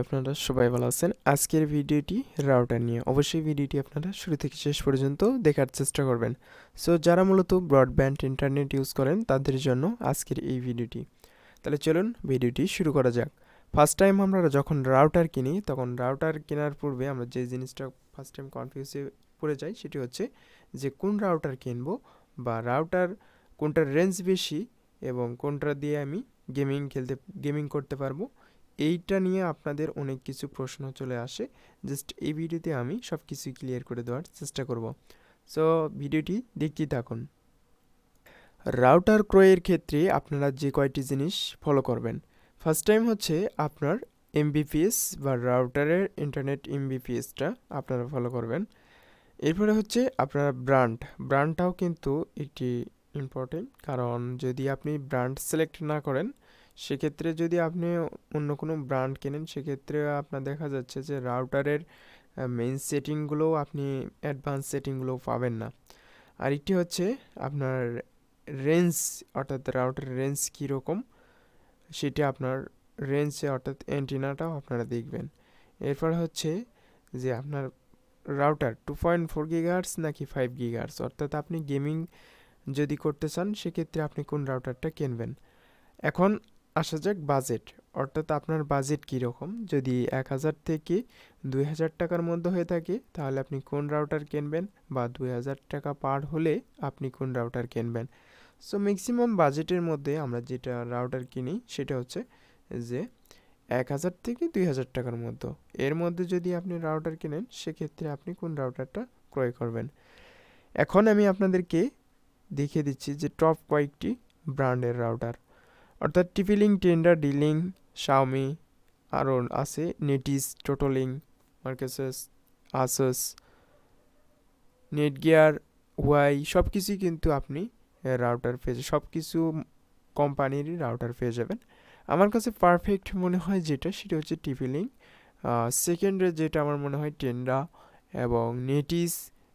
আপনারা সবাই ভালো আছেন। আজকের ভিডিওটি রাউটার নিয়ে। অবশ্যই ভিডিওটি আপনারা শুরু থেকে শেষ পর্যন্ত দেখার চেষ্টা করবেন। সো যারা মূলত ব্রডব্যান্ড ইন্টারনেট ইউজ করেন তাদের জন্য আজকের এই ভিডিওটি। তাহলে চলুন ভিডিওটি শুরু করা যাক। ফার্স্ট টাইম আমরা যখন রাউটার কিনি তখন রাউটার কেনার পূর্বে আমরা যে জিনিসটা ফার্স্ট টাইম কনফিউজে পড়ে যাই সেটি হচ্ছে যে কোন রাউটার কিনবো বা রাউটার কোনটার রেঞ্জ বেশি এবং কোনটা দিয়ে আমি গেমিং করতে পারবো। এইটা নিয়ে আপনাদের অনেক কিছু প্রশ্ন চলে আসে। জাস্ট এই ভিডিওতে আমি সব কিছু ক্লিয়ার করে দেওয়ার চেষ্টা করব। সো ভিডিওটি দেখতেই থাকুন। রাউটার ক্রয়ের ক্ষেত্রে আপনারা যে কয়টি জিনিস ফলো করবেন। ফার্স্ট টাইম হচ্ছে আপনার এমবিপিএস বা রাউটারের ইন্টারনেট এমবিপিএসটা আপনারা ফলো করবেন। এরপরে হচ্ছে আপনার ব্র্যান্ডটাও কিন্তু একটি ইম্পর্টেন্ট, কারণ যদি আপনি ব্র্যান্ড সিলেক্ট না করেন সেক্ষেত্রে যদি আপনি অন্য কোনো ব্র্যান্ড কেনেন সেক্ষেত্রে আপনার দেখা যাচ্ছে যে রাউটারের মেইন সেটিংগুলোও আপনি অ্যাডভান্স সেটিংগুলোও পাবেন না। আরেকটি হচ্ছে আপনার রেঞ্জ, অর্থাৎ রাউটারের রেঞ্জ কীরকম সেটা আপনার রেঞ্জে অর্থাৎ অ্যান্টিনাটাও আপনারা দেখবেন। এরপর হচ্ছে যে আপনার রাউটার 2.4 গিগাহার্টজ নাকি 5 গিগাহার্টজ, অর্থাৎ আপনি গেমিং যদি করতে চান সেক্ষেত্রে আপনি কোন রাউটারটা কিনবেন। এখন আসা যাক বাজেট, অর্থাৎ আপনার বাজেট কীরকম। যদি 1000 থেকে 2000 টাকার মধ্যে হয়ে থাকে তাহলে আপনি কোন রাউটার কিনবেন, বা 2000 টাকা পার হলে আপনি কোন রাউটার কিনবেন। সো ম্যাক্সিমাম বাজেটের মধ্যে আমরা যেটা রাউটার কিনি সেটা হচ্ছে যে 1000 থেকে 2000 টাকার মধ্যে। এর মধ্যে যদি আপনি রাউটার কেনেন সেক্ষেত্রে আপনি কোন রাউটারটা ক্রয় করবেন। এখন আমি আপনাদেরকে দেখিয়ে দিচ্ছি যে টপ কয়েকটি ব্র্যান্ডের রাউটার, অর্থাৎ টিপিলিং, টেন্ডা, ডিলিং, শাওমি, আরও আছে নেটিস, টোটোলিং, মার্কেসেস, আসুস, নেটগিয়ার, ওয়াই, সব কিছুই কিন্তু আপনি রাউটার পেয়ে সব কিছু কোম্পানিরই রাউটার পেয়ে যাবেন। আমার কাছে পারফেক্ট মনে হয় যেটা সেটা হচ্ছে টিপিলিং। সেকেন্ডে যেটা আমার মনে হয় টেন্ডা এবং নেটিস,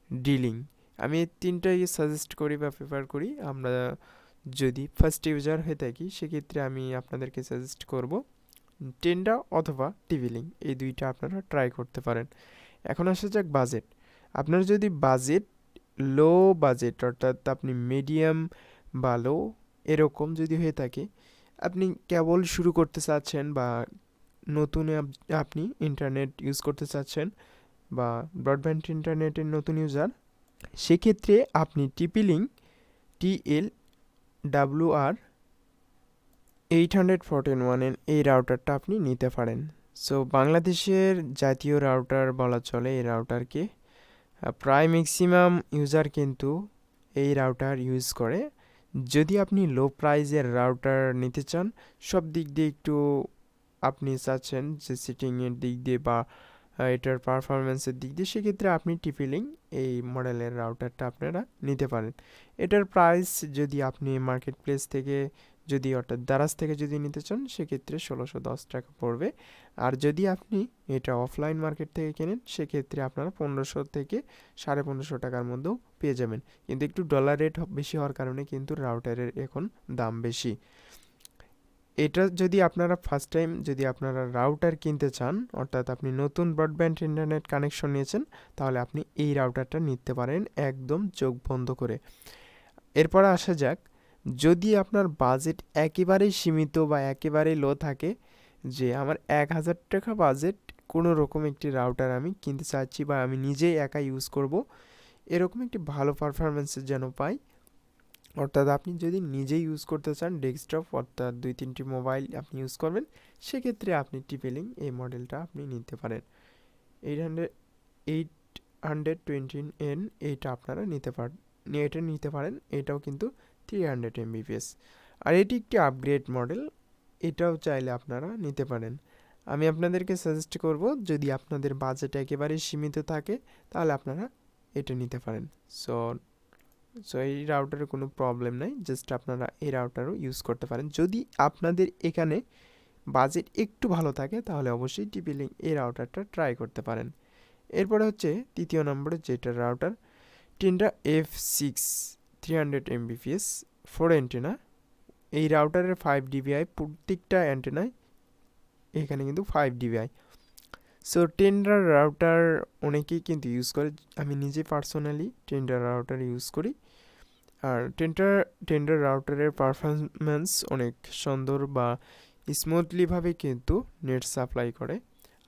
ডিলিং। আমি এই তিনটাই সাজেস্ট করি বা প্রেফার করি। আমরা যদি ফার্স্ট ইউজার হয়ে থাকি সেক্ষেত্রে আমি আপনাদেরকে সাজেস্ট করব টেন্ডা অথবা টিপিলিং, এই দুইটা আপনারা ট্রাই করতে পারেন। এখন আসা যাক বাজেট। আপনার যদি বাজেট লো বাজেট, অর্থাৎ আপনি মিডিয়াম বা লো এরকম যদি হয়ে থাকে, আপনি কেবল শুরু করতে চাচ্ছেন বা নতুন আপনি ইন্টারনেট ইউজ করতে চাচ্ছেন বা ব্রডব্যান্ড ইন্টারনেটের নতুন ইউজার, সেক্ষেত্রে আপনি টিপিলিং TLWR 814 এই রাউটারটা আপনি নিতে পারেন। সো বাংলাদেশের জাতীয় রাউটার বলা চলে এই রাউটারকে। প্রায় ম্যাক্সিমাম ইউজার কিন্তু এই রাউটার ইউজ করে। যদি আপনি লো প্রাইজের রাউটার নিতে চান, সব দিক দিয়ে একটু আপনি চাচ্ছেন যে সিটিংয়ের দিক দিয়ে বা এটার পারফরমেন্সের দিক দিয়ে, সেক্ষেত্রে আপনি টিপিলিং এই মডেলের রাউটারটা আপনারা নিতে পারেন। এটার প্রাইস যদি আপনি মার্কেট প্লেস থেকে যদি অর্থাৎ দারাজ থেকে যদি নিতে চান সেক্ষেত্রে 1610 টাকা পড়বে। আর যদি আপনি এটা অফলাইন মার্কেট থেকে কেনেন সেক্ষেত্রে আপনারা 1500 থেকে 1550 টাকার মধ্যেও পেয়ে যাবেন। কিন্তু একটু ডলার রেট বেশি হওয়ার কারণে কিন্তু রাউটারের এখন দাম বেশি। এটা যদি আপনারা ফার্স্ট টাইম যদি আপনারা রাউটার কিনতে চান, অর্থাৎ আপনি নতুন ব্রডব্যান্ড ইন্টারনেট কানেকশন নিয়েছেন, তাহলে আপনি এই রাউটারটা নিতে পারেন একদম চোখ বন্ধ করে। এরপর আসা যাক, যদি আপনার বাজেট একেবারেই সীমিত বা একেবারেই লো থাকে, যে আমার 1000 টাকা বাজেট, কোনো রকম একটি রাউটার আমি কিনতে চাচ্ছি বা আমি নিজেই একা ইউজ করব, এরকম একটি ভালো পারফরমেন্সের যেন পাই, অর্থাৎ আপনি যদি নিজেই ইউজ করতে চান ডেস্কটপ, অর্থাৎ 2-3টি মোবাইল আপনি ইউজ করবেন, সেক্ষেত্রে আপনি টিপিলিং এই মডেলটা আপনি নিতে পারেন। 820N এইটা আপনারা নিতে পারেন। এটাও কিন্তু 300 Mbps, আর এটি একটি আপগ্রেড মডেল, এটাও চাইলে আপনারা নিতে পারেন। আমি আপনাদেরকে সাজেস্ট করব যদি আপনাদের বাজেট একেবারে সীমিত থাকে তাহলে আপনারা এটা নিতে পারেন। সো সো এই রাউটারের কোনো প্রবলেম নাই, জাস্ট আপনারা এই রাউটারও ইউজ করতে পারেন। যদি আপনাদের এখানে বাজেট একটু ভালো থাকে তাহলে অবশ্যই টিপিলিং এই রাউটারটা ট্রাই করতে পারেন। এরপরে হচ্ছে তৃতীয় নম্বরে যেটা router Tenda F6 300 Mbps 4 antenna. এই রাউটারের 5 dBi, প্রত্যেকটা অ্যান্টেনায় এখানে কিন্তু 5 dBi। সো টেন্ডার রাউটার অনেকেই কিন্তু ইউজ করে, আমি নিজে পার্সোনালি টেন্ডার রাউটার ইউজ করি। আর টেন্ডার রাউটারের পারফরমেন্স অনেক সুন্দর বা স্মুথলিভাবে কিন্তু নেট সাপ্লাই করে।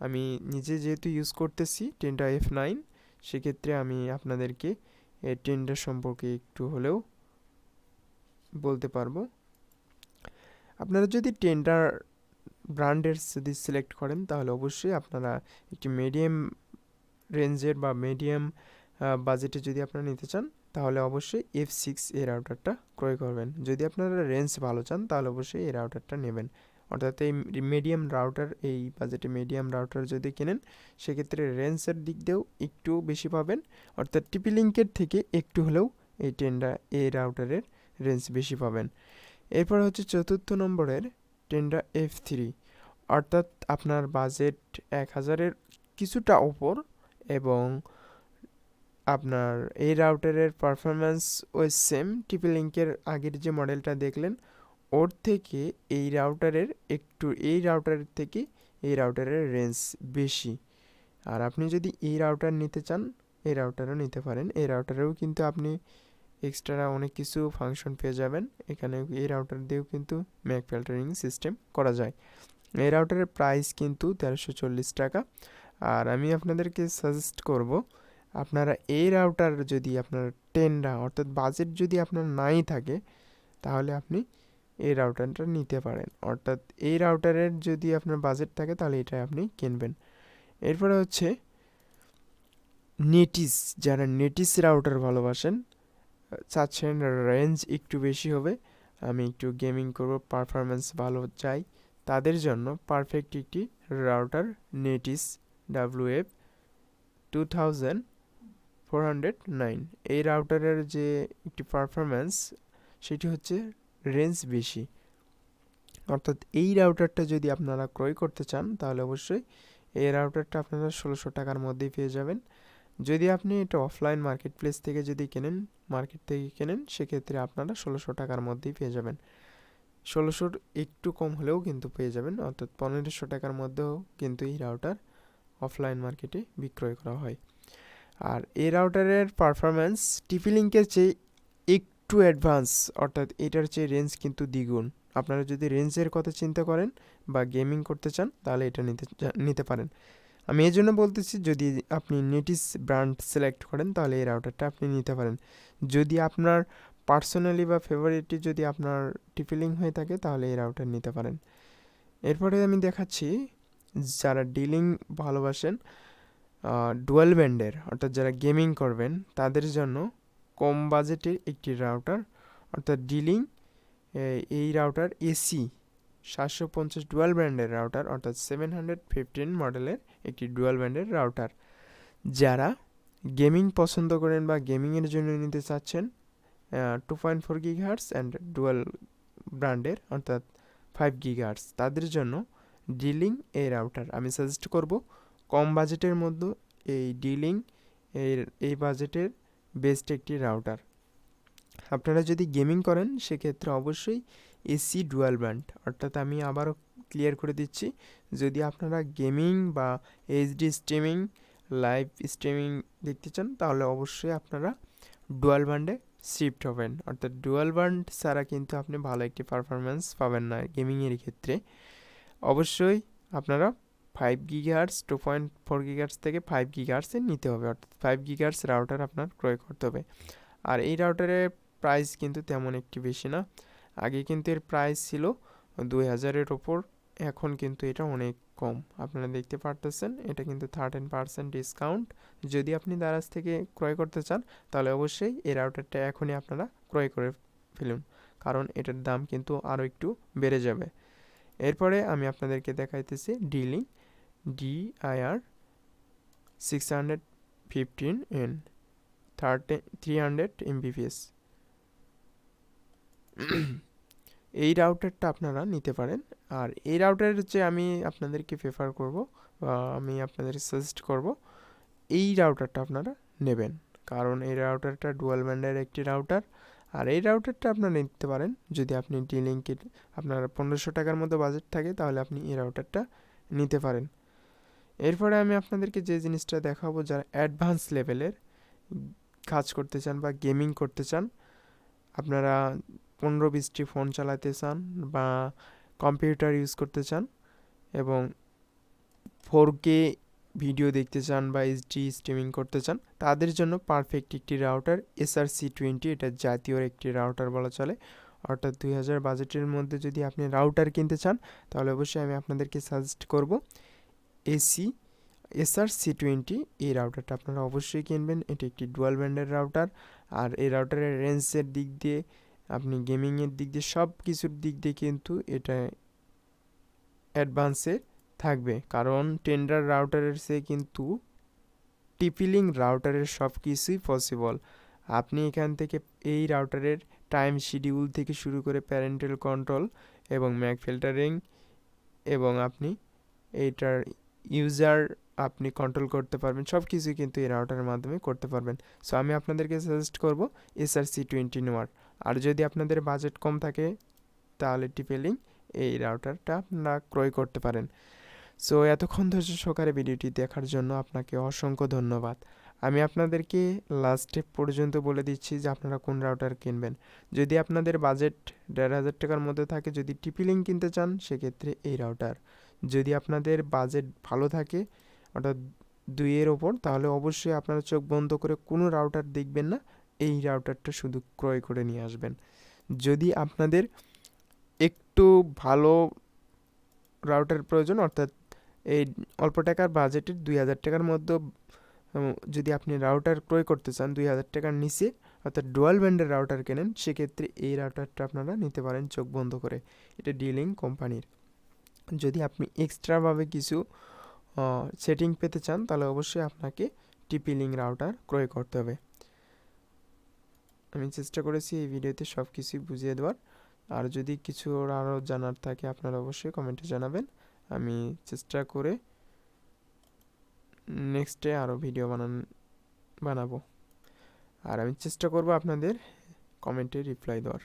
আমি নিজে যেহেতু ইউজ করতেছি টেন্ডার F9, সেক্ষেত্রে আমি আপনাদেরকে এই টেন্ডার সম্পর্কে একটু হলেও বলতে পারবো। আপনারা যদি টেন্ডার ব্র্যান্ডের যদি সিলেক্ট করেন তাহলে অবশ্যই আপনারা একটি মিডিয়াম রেঞ্জের বা মিডিয়াম বাজেটে যদি আপনারা নিতে চান তাহলে অবশ্যই F6 এই রাউটারটা ক্রয় করবেন। যদি আপনারা রেঞ্জ ভালো চান তাহলে অবশ্যই এই রাউটারটা নেবেন। অর্থাৎ এই মিডিয়াম রাউটার, এই বাজেটে মিডিয়াম রাউটার যদি কেনেন সেক্ষেত্রে রেঞ্জের দিক দিয়েও একটু বেশি পাবেন, অর্থাৎ টিপিলিঙ্কের থেকে একটু হলেও এই রাউটারের রেঞ্জ বেশি পাবেন। এরপর হচ্ছে চতুর্থ নম্বরের টেন্ডা F3, অর্থাৎ আপনার বাজেট 1000-এর কিছুটা ওপর এবং আপনার এই রাউটারের পারফরমেন্স ওই সেম টিপিলিঙ্কের আগের যে মডেলটা দেখলেন ওর থেকে এই রাউটারের থেকে এই রাউটারের রেঞ্জ বেশি। আর আপনি যদি এই রাউটার নিতে চান এই রাউটারও নিতে পারেন। এই রাউটারেও কিন্তু আপনি এক্সট্রা অনেক কিছু ফাংশন পেয়ে যাবেন। এখানে এই রাউটার দিয়েও কিন্তু ম্যাক ফিল্টারিং সিস্টেম করা যায়। এই রাউটারের প্রাইস কিন্তু 1340 টাকা। আর আমি আপনাদেরকে সাজেস্ট করব, আপনারা এই রাউটার যদি আপনার টেন্ডা অর্থাৎ বাজেট যদি আপনার নাই থাকে তাহলে আপনি এই রাউটারটা নিতে পারেন। অর্থাৎ এই রাউটারের যদি আপনার বাজেট থাকে তাহলে এটা আপনি কিনবেন। এরপরে হচ্ছে নেটিস, যারা নেটিস রাউটার ভালোবাসেন, চাচ্ছেন রেঞ্জ একটু বেশি হবে, আমি একটু গেমিং করব, পারফরমেন্স ভালো চাই, তাদের জন্য পারফেক্ট একটি রাউটার নেটিস WF2409। এই রাউটারের যে একটি পারফরমেন্স সেটি হচ্ছে রেঞ্জ বেশি। অর্থাৎ এই রাউটারটা যদি আপনারা ক্রয় করতে চান তাহলে অবশ্যই এই রাউটারটা আপনারা 1600 টাকার মধ্যেই পেয়ে যাবেন। যদি আপনি এটা অফলাইন মার্কেট প্লেস থেকে যদি মার্কেট থেকে কেনেন সেক্ষেত্রে আপনারা 1600 টাকার মধ্যেই পেয়ে যাবেন। 1600-র একটু কম হলেও কিন্তু পেয়ে যাবেন, অর্থাৎ 1500 টাকার মধ্যেও কিন্তু এই রাউটার অফলাইন মার্কেটে বিক্রয় করা হয়। আর এই রাউটারের পারফরমেন্স টিপিলিঙ্কের চেয়ে একটু অ্যাডভান্স, অর্থাৎ এটার চেয়ে রেঞ্জ কিন্তু দ্বিগুণ। আপনারা যদি রেঞ্জের কথা চিন্তা করেন বা গেমিং করতে চান তাহলে এটা নিতে পারেন। আমি এই জন্য বলতেছি, যদি আপনি নেটিস ব্র্যান্ড সিলেক্ট করেন তাহলে এই রাউটারটা আপনি নিতে পারেন। যদি আপনার পার্সোনালি বা ফেভারিটি যদি আপনার টিপিলিঙ্ক হয়ে থাকে তাহলে এই রাউটার নিতে পারেন। এরপরে আমি দেখাচ্ছি যারা ডিলিং ভালোবাসেন, ডুয়াল ব্যান্ডের, অর্থাৎ যারা গেমিং করবেন তাদের জন্য কম বাজেটের একটি রাউটার, অর্থাৎ ডিলিং এই রাউটার এসি 750 ডুয়াল ব্যান্ডের রাউটার, অর্থাৎ 715 মডেলের একটি ডুয়াল ব্যান্ডের রাউটার। যারা গেমিং পছন্দ করেন বা গেমিংয়ের জন্য নিতে চাচ্ছেন 2.4 গিগাহার্টজ অ্যান্ড ডুয়াল ব্র্যান্ডের অর্থাৎ 5 গিগাহার্টজ, তাদের জন্য ডিলিং এই রাউটার আমি সাজেস্ট করব। কম বাজেটের মধ্যে এই ডিলিং এই বাজেটের বেস্ট একটি রাউটার। আপনারা যদি গেমিং করেন সেক্ষেত্রে অবশ্যই এসি ডুয়াল ব্যান্ড, অর্থাৎ আমি আবারও ক্লিয়ার করে দিচ্ছি, যদি আপনারা গেমিং বা এইচডি স্ট্রিমিং লাইভ স্ট্রিমিং দেখতে চান তাহলে অবশ্যই আপনারা ডুয়াল ব্যান্ডে শিফট হবেন। অর্থাৎ ডুয়াল ব্যান্ড ছাড়া কিন্তু আপনি ভালো একটি পারফরমেন্স পাবেন না গেমিংয়ের ক্ষেত্রে। অবশ্যই আপনারা 5 গিগাহার্টজ 2.4 গিগাহার্টজ থেকে 5 গিগাহার্টসে নিতে হবে, অর্থাৎ 5 গিগাহার্টজ রাউটার আপনার ক্রয় করতে হবে। আর এই রাউটারের প্রাইস কিন্তু তেমন একটি বেশি না। আগে কিন্তু এর প্রাইস ছিল 2000-এর ওপর, এখন কিন্তু এটা অনেক কম। আপনারা দেখতে পারতেছেন এটা কিন্তু 13% ডিসকাউন্ট। যদি আপনি দারাজ থেকে ক্রয় করতে চান তাহলে অবশ্যই এই রাউটারটা এখনই আপনারা ক্রয় করে ফেলুন, কারণ এটার দাম কিন্তু আরও একটু বেড়ে যাবে। এরপরে আমি আপনাদেরকে দেখাইতেছি ডিলিং DIR 615N 300 Mbps। এই রাউটারটা আপনারা নিতে পারেন। আর এই রাউটারের যে আমি আপনাদেরকে প্রেফার করব বা আমি আপনাদের সাজেস্ট করব এই রাউটারটা আপনারা নেবেন, কারণ এই রাউটারটা ডুয়াল ব্যান্ডের একটি রাউটার। আর এই রাউটারটা আপনারা নিতে পারেন যদি আপনি আপনার 1500 টাকার মতো বাজেট থাকে তাহলে আপনি এই রাউটারটা নিতে পারেন। এরপরে আমি আপনাদেরকে যে জিনিসটা দেখাবো, যারা অ্যাডভান্স লেভেলের কাজ করতে চান বা গেমিং করতে চান, আপনারা 15-20টি ফোন চালাতে চান বা কম্পিউটার ইউজ করতে চান এবং 4K ভিডিও দেখতে চান বা এইচডি স্ট্রিমিং করতে চান, তাদের জন্য পারফেক্ট একটি রাউটার SRC20। এটা জাতীয় একটি রাউটার বলা চলে। অর্থাৎ 2000 বাজেটের মধ্যে যদি আপনি রাউটার কিনতে চান, তাহলে অবশ্যই আমি আপনাদেরকে সাজেস্ট করব এসি SRC20। এই রাউটারটা আপনারা অবশ্যই কিনবেন। এটি একটি ডুয়াল ব্যান্ডের রাউটার। আর এই রাউটারের রেঞ্জের দিক দিয়ে, আপনি গেমিংয়ের দিক দিয়ে, সব কিছুর দিক দিয়ে কিন্তু এটা অ্যাডভান্সে থাকবে, কারণ টেন্ডার রাউটারের চেয়ে কিন্তু টিপিলিং রাউটারের সব কিছুই পসিবল। আপনি এখান থেকে এই রাউটারের টাইম শিডিউল থেকে শুরু করে প্যারেন্টাল কন্ট্রোল এবং ম্যাক ফিল্টারিং, এবং আপনি এইটার ইউজার আপনি কন্ট্রোল করতে পারবেন, সব কিছুই কিন্তু এই রাউটারের মাধ্যমে করতে পারবেন। সো আমি আপনাদেরকে সাজেস্ট করব SRC20 নেওয়ার। আর যদি আপনাদের বাজেট কম থাকে, তাহলে টিপিলিং এই রাউটারটা আপনারা ক্রয় করতে পারেন। সো এতক্ষণ ধৈর্য সহকারে ভিডিওটি দেখার জন্য আপনাকে অসংখ্য ধন্যবাদ। আমি আপনাদেরকে লাস্ট স্টেপ পর্যন্ত বলে দিচ্ছি যে আপনারা কোন রাউটার কিনবেন। যদি আপনাদের বাজেট 1500 টাকার মধ্যে থাকে, যদি টিপিলিং কিনতে চান, সেক্ষেত্রে এই রাউটার। যদি আপনাদের বাজেট ভালো থাকে, অর্থাৎ 2-এর ওপর, তাহলে অবশ্যই আপনারা চোখ বন্ধ করে কোনো রাউটার দেখবেন না, এই রাউটারটা শুধু ক্রয় করে নিয়ে আসবেন। যদি আপনাদের একটু ভালো রাউটার প্রয়োজন, অর্থাৎ এই অল্প টাকার বাজেটের 2000 টাকার মধ্যে যদি আপনি রাউটার ক্রয় করতে চান, 2000 টাকার নিচে, অর্থাৎ ডুয়াল ব্যান্ডের রাউটার কেনেন, সেক্ষেত্রে এই রাউটারটা আপনারা নিতে পারেন চোখ বন্ধ করে। এটা ডিলিং কোম্পানির। যদি আপনি এক্সট্রাভাবে কিছু সেটিং পেতে চান, তাহলে অবশ্যই আপনাকে টিপিলিং রাউটার ক্রয় করতে হবে। আমি চেষ্টা করেছি এই ভিডিওতে সব কিছুই বুঝিয়ে দেওয়ার। আর যদি কিছু আরও জানার থাকে, আপনারা অবশ্যই কমেন্টে জানাবেন। আমি চেষ্টা করে নেক্সটে আরও ভিডিও বানাবো। আর আমি চেষ্টা করব আপনাদের কমেন্টে রিপ্লাই দেওয়ার।